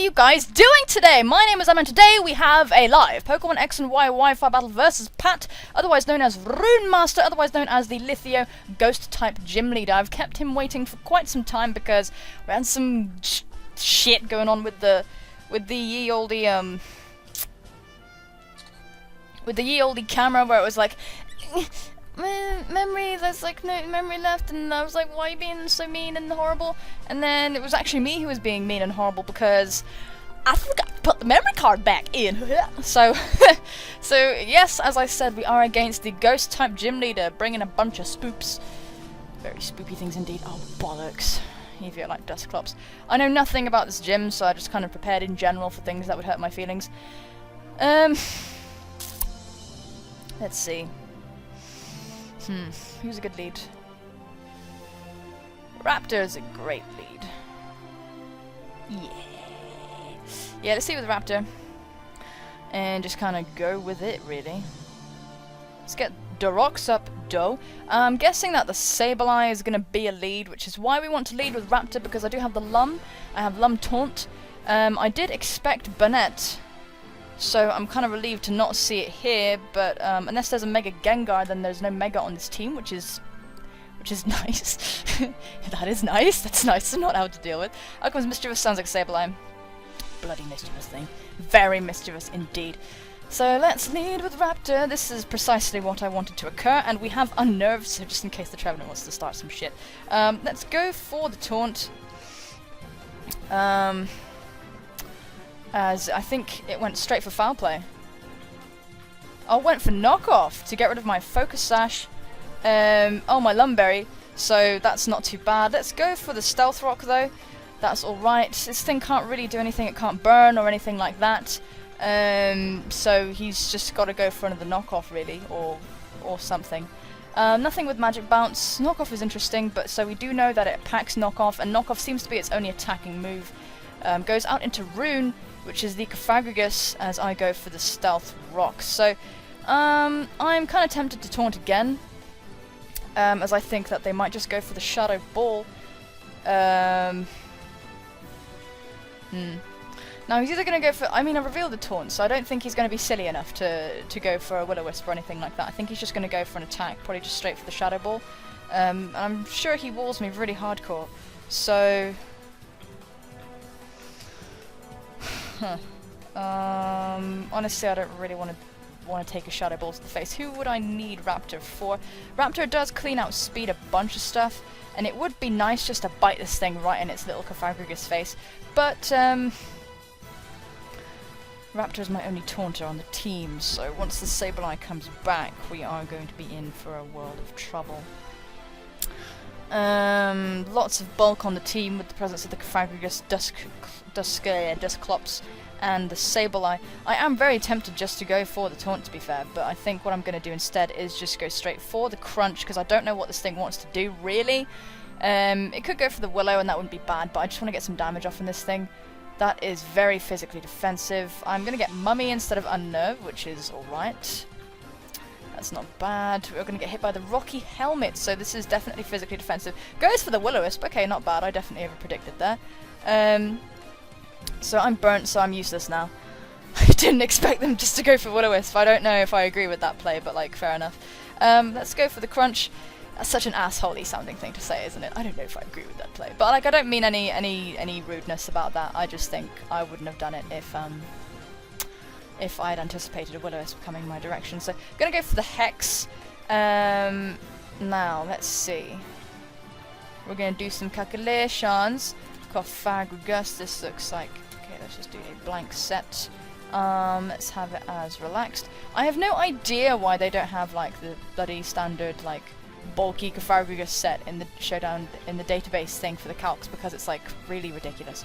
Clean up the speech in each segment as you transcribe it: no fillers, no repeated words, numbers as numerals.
you guys doing today? My name is Emma and today we have a live Pokemon X and Y Wi-Fi battle versus Pat, otherwise known as Rune Master, otherwise known as the Litheo Ghost-type Gym Leader. I've kept him waiting for quite some time because we had some shit going on with the ye olde camera where it was like memory, there's like no memory left, and I was like, why are you being so mean and horrible? And then it was actually me who was being mean and horrible because I forgot to put the memory card back in. So yes, as I said, we are against the ghost type gym leader, bringing a bunch of spoops. Very spoopy things indeed. Oh bollocks. If you like Dusclops. I know nothing about this gym, so I just kind of prepared in general for things that would hurt my feelings. Let's see. Who's a good lead? Raptor is a great lead. Yeah, let's see with Raptor. And just kind of go with it, really. Let's get Durox up, Doe. I'm guessing that the Sableye is going to be a lead, which is why we want to lead with Raptor, because I do have the Lum. I have Lum Taunt. I did expect Burnett, so I'm kind of relieved to not see it here, but unless there's a Mega Gengar, then there's no Mega on this team, which is nice. That is nice. That's nice to not have to deal with. Out comes Mischievous, sounds like Sableye. Bloody mischievous thing. Very mischievous indeed. So let's lead with Raptor. This is precisely what I wanted to occur, and we have Unnerved, so just in case the Trevenant wants to start some shit. Let's go for the Taunt. As I think it went straight for Foul Play. Oh, went for Knockoff to get rid of my Focus Sash. Oh, my Lumberry. So that's not too bad. Let's go for the Stealth Rock though. That's alright. This thing can't really do anything. It can't burn or anything like that. So he's just got to go for another Knockoff really, or something. Nothing with Magic Bounce. Knockoff is interesting, but so we do know that it packs Knockoff, and Knockoff seems to be its only attacking move. Goes out into Rune, which is the Cofagrigus, as I go for the Stealth Rock. So, I'm kind of tempted to Taunt again, as I think that they might just go for the Shadow Ball. Now, he's either going to go for... I mean, I revealed the Taunt, so I don't think he's going to be silly enough to go for a Will-O-Wisp or anything like that. I think he's just going to go for an attack, probably just straight for the Shadow Ball. And I'm sure he walls me really hardcore, so... honestly, I don't really want to take a Shadow Ball to the face. Who would I need Raptor for? Raptor does clean out speed a bunch of stuff, and it would be nice just to bite this thing right in its little Cofagrigus face. But Raptor is my only taunter on the team, so once the Sableye comes back, we are going to be in for a world of trouble. Lots of bulk on the team with the presence of the Cofagrigus, Dusclops, and the Sableye. I am very tempted just to go for the Taunt, to be fair, but I think what I'm going to do instead is just go straight for the Crunch, because I don't know what this thing wants to do, really. It could go for the Willow, and that wouldn't be bad, but I just want to get some damage off on this thing. That is very physically defensive. I'm going to get Mummy instead of Unnerve, which is alright. That's not bad. We're going to get hit by the Rocky Helmet, so this is definitely physically defensive. Goes for the Will-O-Wisp. Okay, not bad. I definitely over-predicted there. So I'm burnt, so I'm useless now. I didn't expect them just to go for Will-O-Wisp. I don't know if I agree with that play, but, like, fair enough. Let's go for the Crunch. That's such an assholey sounding thing to say, isn't it? I don't know if I agree with that play. But, like, I don't mean any rudeness about that. I just think I wouldn't have done it if I had anticipated a Will-O-Wisp coming my direction. So, I'm going to go for the Hex. Now, let's see. We're going to do some calculations. Cofagrigus, this looks like... Okay, let's just do a blank set. Let's have it as relaxed. I have no idea why they don't have, like, the bloody standard, like, bulky Cofagrigus set in the showdown, in the database thing for the calcs, because it's, like, really ridiculous.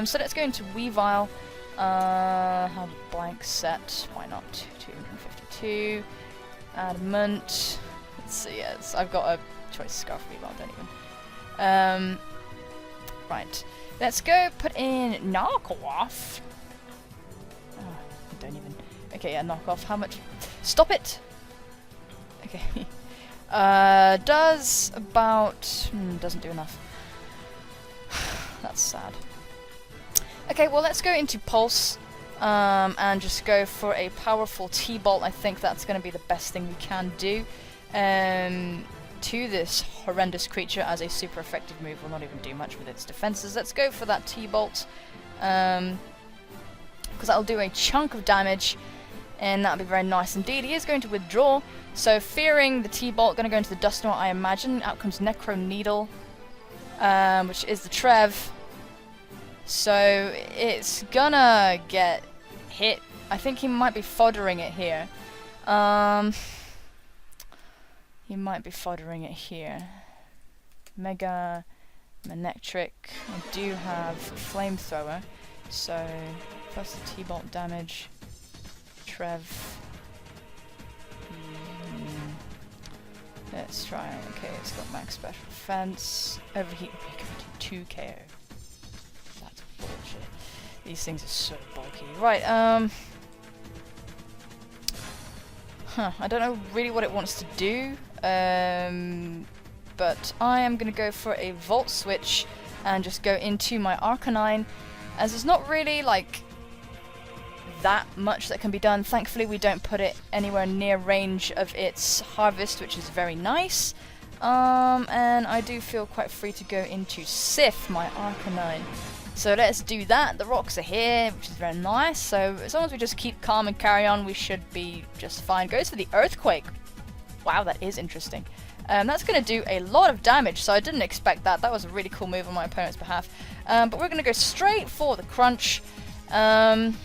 So let's go into Weavile. Have a blank set. Why not? 252. Adamant. Let's see, yes. I've got a choice Scarf Weavile, don't even. Right. Let's go put in Knockoff. Oh, don't even. Okay, yeah, Knockoff. How much? Stop it! Okay. Does about... doesn't do enough. That's sad. Okay, well let's go into Pulse and just go for a powerful T-Bolt. I think that's going to be the best thing we can do to this horrendous creature as a super effective move. Will not even do much with its defenses. Let's go for that T-Bolt because that'll do a chunk of damage and that'll be very nice indeed. He is going to withdraw, so fearing the T-Bolt, going to go into the Dust Knot, I imagine. Out comes Necro Needle, which is the Trev. So it's gonna get hit. I think he might be foddering it here. He might be foddering it here. Mega Manectric. I do have Flamethrower. So plus the T-Bolt damage. Trev. Let's try it. Okay, it's got max special defense. Overheat recovery 2 KO. That's bullshit. These things are so bulky. Right, I don't know really what it wants to do. But I am gonna go for a Volt Switch and just go into my Arcanine, as there's not really like that much that can be done. Thankfully we don't put it anywhere near range of its Harvest, which is very nice. And I do feel quite free to go into Sif, my Arcanine. So let's do that. The rocks are here, which is very nice. So as long as we just keep calm and carry on, we should be just fine. Goes for the Earthquake. Wow, that is interesting. That's going to do a lot of damage, so I didn't expect that. That was a really cool move on my opponent's behalf. But we're going to go straight for the Crunch. And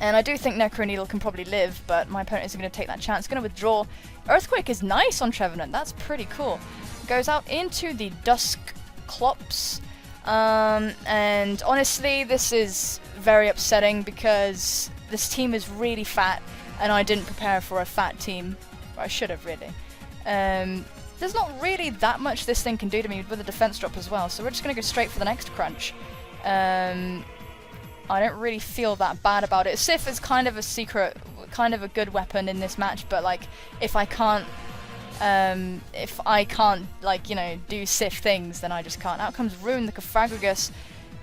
I do think Necro Needle can probably live, but my opponent isn't going to take that chance. Going to withdraw. Earthquake is nice on Trevenant. That's pretty cool. Goes out into the Dusclops. And honestly, this is very upsetting because this team is really fat, and I didn't prepare for a fat team. Or I should have, really. There's not really that much this thing can do to me with a defense drop as well, so we're just going to go straight for the next Crunch. I don't really feel that bad about it. Sif is kind of a secret, kind of a good weapon in this match, but like if I can't like, you know, do Sif things, then I just can't. Out comes Rune, the Cofagrigus.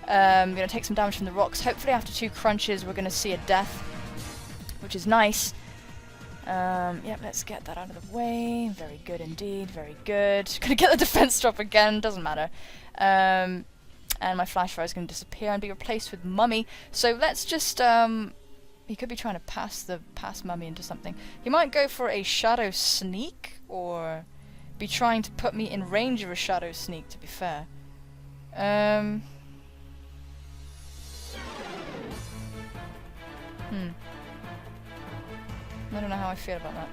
Gonna take some damage from the rocks. Hopefully after 2 crunches we're gonna see a death, which is nice. Yep, let's get that out of the way. Very good indeed, very good. Gonna get the defense drop again, doesn't matter. And my Flash Fire is going to disappear and be replaced with Mummy. So let's just, he could be trying to pass Mummy into something. He might go for a Shadow Sneak, or be trying to put me in range of a Shadow Sneak, to be fair. I don't know how I feel about that.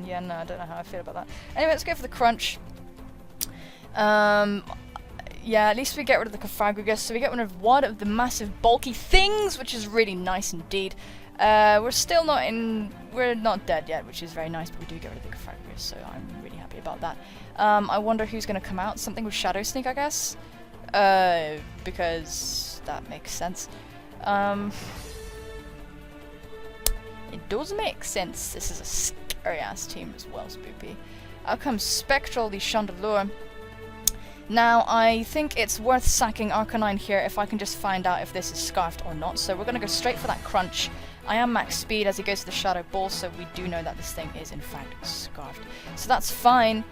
Yeah, no, I don't know how I feel about that. Anyway, let's go for the Crunch. Yeah, at least we get rid of the Cofagrigus, so we get rid of one of the massive bulky things, which is really nice indeed. We're not dead yet, which is very nice, but we do get rid of the Cofagrigus, so I'm really happy about that. I wonder who's going to come out. Something with Shadow Sneak, I guess? Because that makes sense. It does make sense. This is a scary-ass team as well, Spoopy. Out comes Spectral, the Chandelure. Now, I think it's worth sacking Arcanine here if I can just find out if this is Scarfed or not. So we're going to go straight for that Crunch. I am max speed as he goes to the Shadow Ball, so we do know that this thing is in fact Scarfed. So that's fine.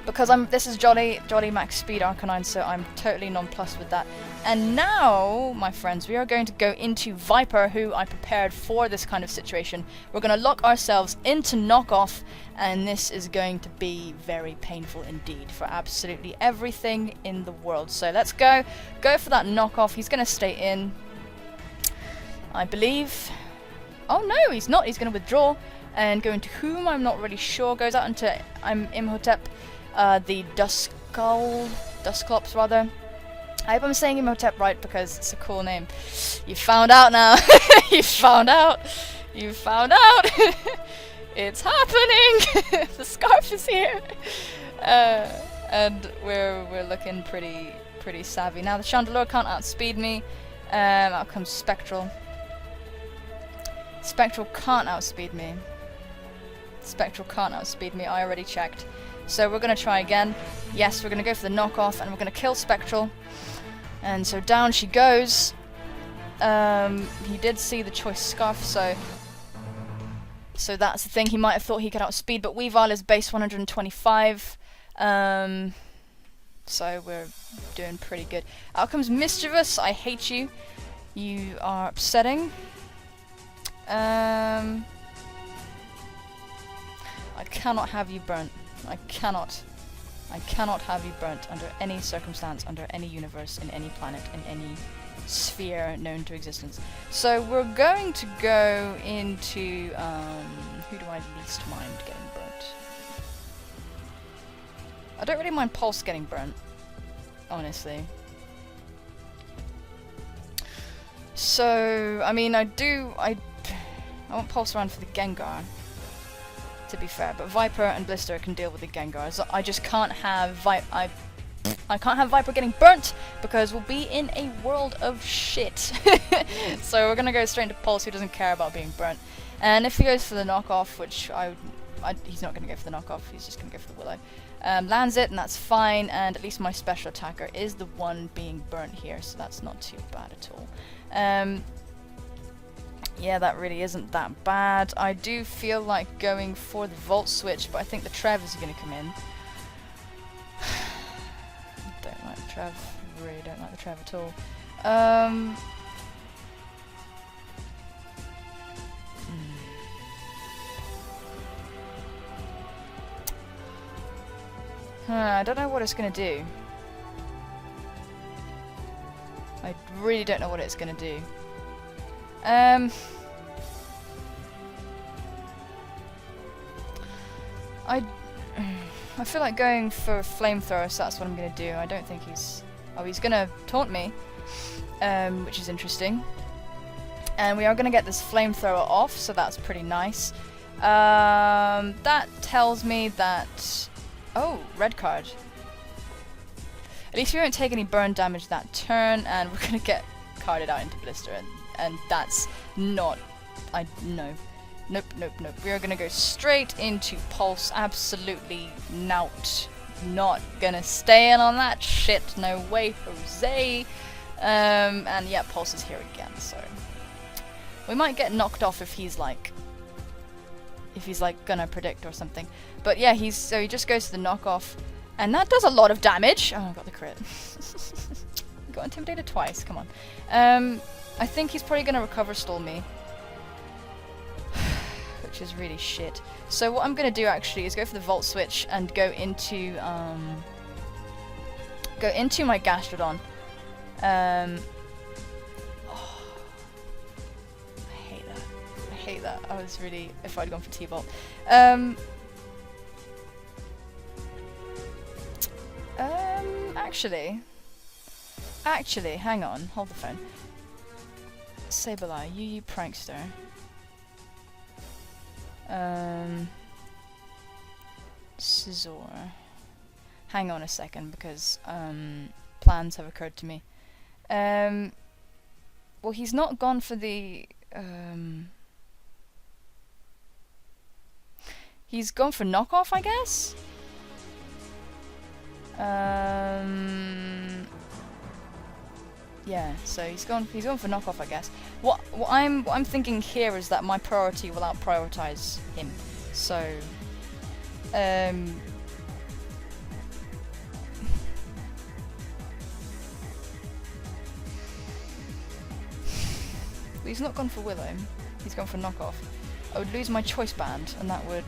Because this is Jolly max speed Arcanine, so I'm totally nonplussed with that. And now, my friends, we are going to go into Viper, who I prepared for this kind of situation. We're going to lock ourselves into knockoff, and this is going to be very painful indeed for absolutely everything in the world. So let's go for that knockoff. He's going to stay in, I believe. Oh no, he's not. He's going to withdraw and go into whom I'm not really sure. Goes out into Imhotep. The Dusclops rather. I hope I'm saying Imhotep right because it's a cool name. You found out now. You found out. You found out. It's happening. The scarf is here. And we're looking pretty savvy. Now the Chandelure can't outspeed me. Out comes Spectral. Spectral can't outspeed me. Spectral can't outspeed me, I already checked. So we're going to try again. Yes, we're going to go for the knockoff, and we're going to kill Spectral. And so down she goes. He did see the choice scarf, so that's the thing. He might have thought he could outspeed, but Weavile is base 125. So we're doing pretty good. Out comes Mischievous. I hate you. You are upsetting. I cannot have you burnt. I cannot have you burnt under any circumstance, under any universe, in any planet, in any sphere known to existence. So we're going to go into who do I least mind getting burnt? I don't really mind Pulse getting burnt, honestly. So I mean, I want Pulse around for the Gengar, to be fair, but Viper and Blister can deal with the Gengar. So I just can't have I can't have Viper getting burnt, because we'll be in a world of shit. So we're gonna go straight into Pulse, who doesn't care about being burnt. And if he goes for the knockoff, which he's not gonna go for the knockoff, he's just gonna go for the Willow. Lands it, and that's fine, and at least my special attacker is the one being burnt here, so that's not too bad at all. Yeah, that really isn't that bad. I do feel like going for the Volt Switch, but I think the Trev is going to come in. Don't like the Trev. Really don't like the Trev at all. I don't know what it's going to do. I really don't know what it's going to do. I feel like going for Flamethrower, so that's what I'm going to do. I don't think he's... Oh, he's going to taunt me, which is interesting. And we are going to get this Flamethrower off, so that's pretty nice. That tells me that... Oh, red card. At least we won't take any burn damage that turn, and we're going to get carded out into Blister, and that's not... no. Nope. We are going to go straight into Pulse. Absolutely not. Not going to stay in on that shit. No way, Jose. And yeah, Pulse is here again, so... We might get knocked off if he's like gonna predict or something. But yeah, he just goes to the knockoff. And that does a lot of damage. Oh, I got the crit. Got intimidated twice, come on. I think he's probably gonna recover stall me. Which is really shit. So what I'm gonna do actually is go for the Volt Switch and go into my Gastrodon. Oh, I hate that. I hate that. I was really, if I'd gone for T-Bolt. Actually, hang on, hold the phone. Sableye, you prankster. Scizor. Hang on a second, because plans have occurred to me. Well, he's not gone for the he's gone for knockoff, I guess. Yeah, so he's gone for knockoff, I guess. What I'm thinking here is that my priority will out-prioritize him. So he's not gone for Willow. He's gone for knockoff. I would lose my choice band, and that would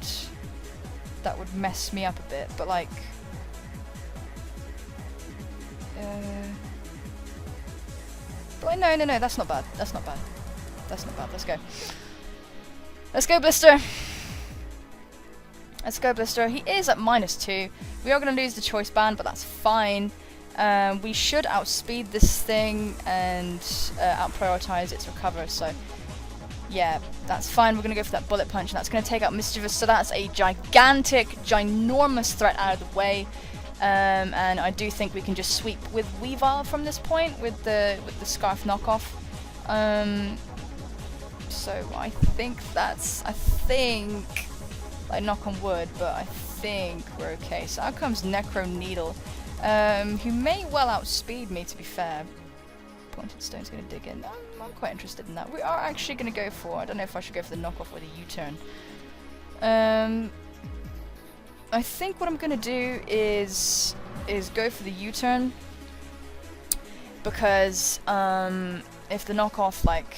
mess me up a bit. But like, but no, that's not bad. That's not bad. Let's go. Let's go, Blister. Let's go, Blister. He is at -2. We are going to lose the choice band, but that's fine. We should outspeed this thing and out-prioritize its recover, so yeah, that's fine. We're going to go for that Bullet Punch, and that's going to take out Mischievous, so that's a gigantic, ginormous threat out of the way. And I do think we can just sweep with Weavile from this point, with the Scarf knockoff. So I think I knock on wood, but I think we're okay. So out comes Necro Needle, who may well outspeed me, to be fair. Pointed Stone's going to dig in. I'm quite interested in that. We are actually going to go for, I don't know if I should go for the knockoff or the U-turn. I think what I'm going to do is go for the U-turn, because if the knockoff, like,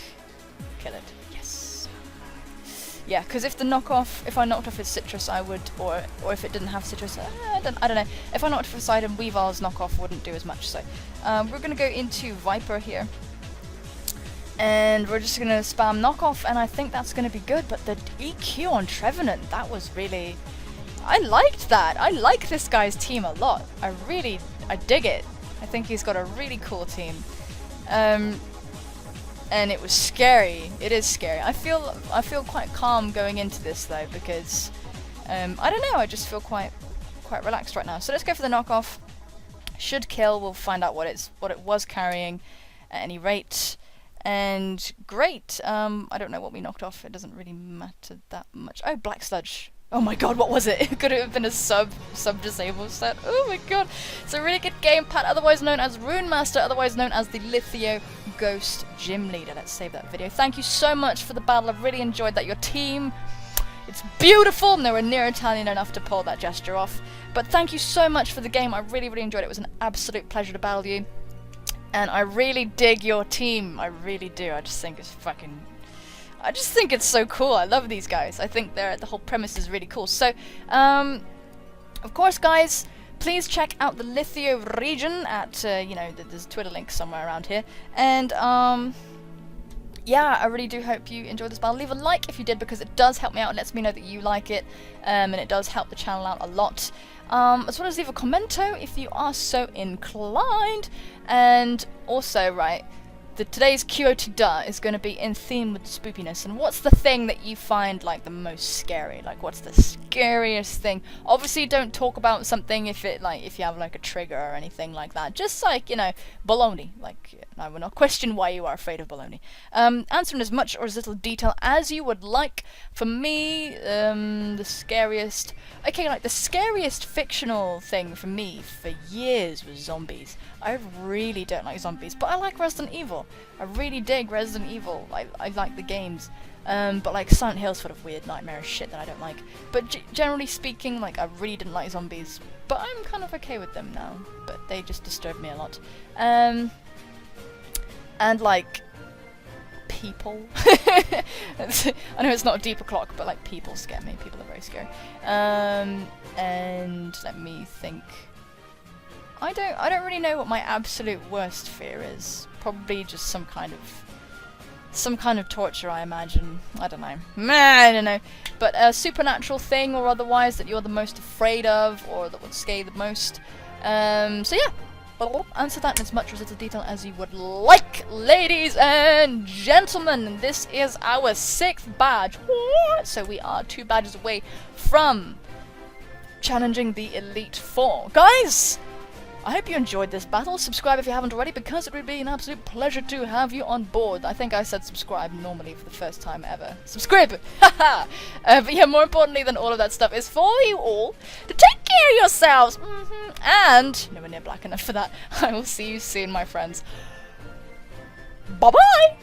kill it. Yes. Yeah, because if I knocked off his citrus, I would, or if it didn't have citrus, I don't know. If I knocked off his side, and Weavil's knockoff wouldn't do as much. So we're going to go into Viper here, and we're just going to spam knockoff, and I think that's going to be good. But the EQ on Trevenant, that was really, I liked that. I like this guy's team a lot. I dig it. I think he's got a really cool team. And it was scary. It is scary. I feel quite calm going into this though, because I don't know, I just feel quite relaxed right now. So let's go for the knockoff. Should kill. We'll find out what it was carrying at any rate. And great. I don't know what we knocked off. It doesn't really matter that much. Oh, Black Sludge. Oh my god, what was it? Could it have been a sub disable set? Oh my god. It's a really good gamepad, otherwise known as Rune Master, otherwise known as the Litheo Ghost Gym Leader. Let's save that video. Thank you so much for the battle. I've really enjoyed that. Your team, it's beautiful. Nowhere near Italian enough to pull that gesture off. But thank you so much for the game. I really enjoyed it. It was an absolute pleasure to battle you. And I really dig your team. I really do. I just think it's so cool. I love these guys. I think the whole premise is really cool. So, of course, guys, please check out the Litheo region at, there's a Twitter link somewhere around here. And, yeah, I really do hope you enjoyed this battle. Leave a like if you did, because it does help me out. It lets me know that you like it, and it does help the channel out a lot. As well as leave a commento if you are so inclined. And also, right, today's QOT is going to be in theme with spoopiness. And what's the thing that you find like the most scary? Like, what's the scariest thing? Obviously, don't talk about something if you have like a trigger or anything like that. Just like, baloney. Like, I will not question why you are afraid of baloney. Answer in as much or as little detail as you would like. For me, the scariest fictional thing for me for years was zombies. I really don't like zombies, but I like Resident Evil. I really dig Resident Evil. I like the games. But like Silent Hill's full of weird nightmarish shit that I don't like. But generally speaking, like, I really didn't like zombies. But I'm kind of okay with them now. But they just disturb me a lot. And like people. I know it's not a deeper clock, but like people scare me. People are very scary. And let me think. I don't really know what my absolute worst fear is. Probably just some kind of torture, I imagine. I don't know. I don't know. But a supernatural thing or otherwise that you're the most afraid of, or that would scare you the most. So yeah. I'll answer that in as much or as little detail as you would like, ladies and gentlemen. This is our 6th badge. So we are 2 badges away from challenging the Elite 4. Guys! I hope you enjoyed this battle. Subscribe if you haven't already, because it would be an absolute pleasure to have you on board. I think I said subscribe normally for the first time ever. Subscribe! Haha! But yeah, more importantly than all of that stuff is for you all to take care of yourselves! And, nowhere near black enough for that, I will see you soon, my friends. Bye-bye!